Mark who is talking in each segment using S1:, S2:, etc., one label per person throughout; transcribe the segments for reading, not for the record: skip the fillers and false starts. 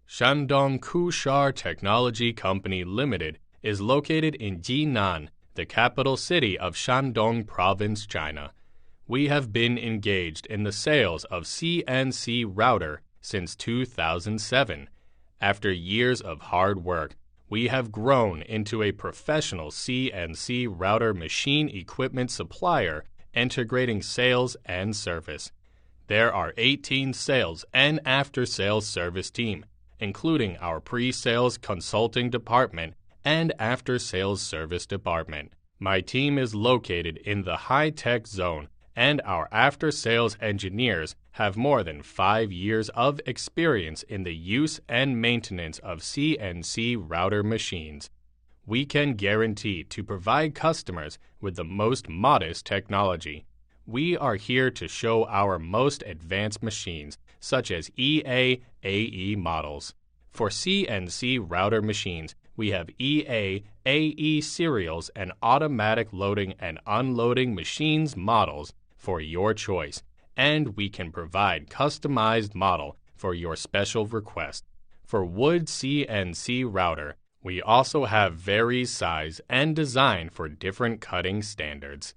S1: Shandong Kushar Technology Company Limited is located in Jinan, the capital city of Shandong Province, China. We have been engaged in the sales of CNC router since 2007. After years of hard work, we have grown into a professional CNC router machine equipment supplier integrating sales and service. There are 18 sales and after-sales service team, including our pre-sales consulting department and after-sales service department. My team is located in the high-tech zone, and our after-sales engineers have more than 5 years of experience in the use and maintenance of CNC router machines. We can guarantee to provide customers with the most modest technology. We are here to show our most advanced machines, such as EA/AE models. For CNC router machines, we have EA/AE serials and automatic loading and unloading machines models for your choice, and we can provide customized model for your special request. For wood CNC router, we also have varied size and design for different cutting standards.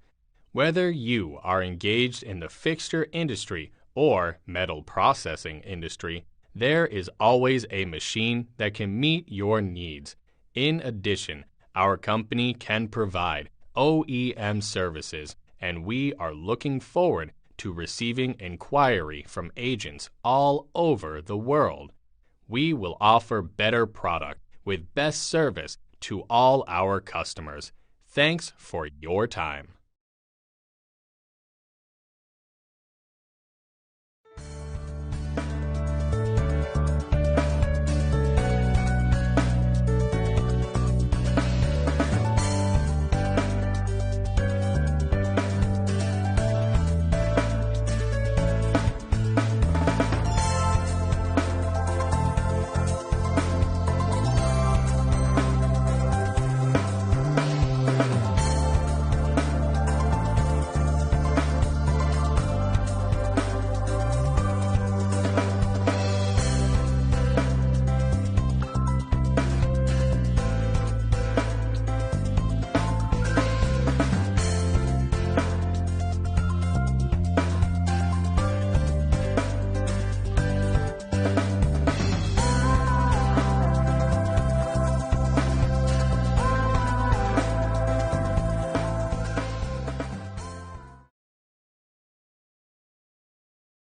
S1: Whether you are engaged in the fixture industry or metal processing industry, there is always a machine that can meet your needs. In addition, our company can provide OEM services, and we are looking forward to receiving inquiry from agents all over the world. We will offer better product with best service to all our customers. Thanks for your time.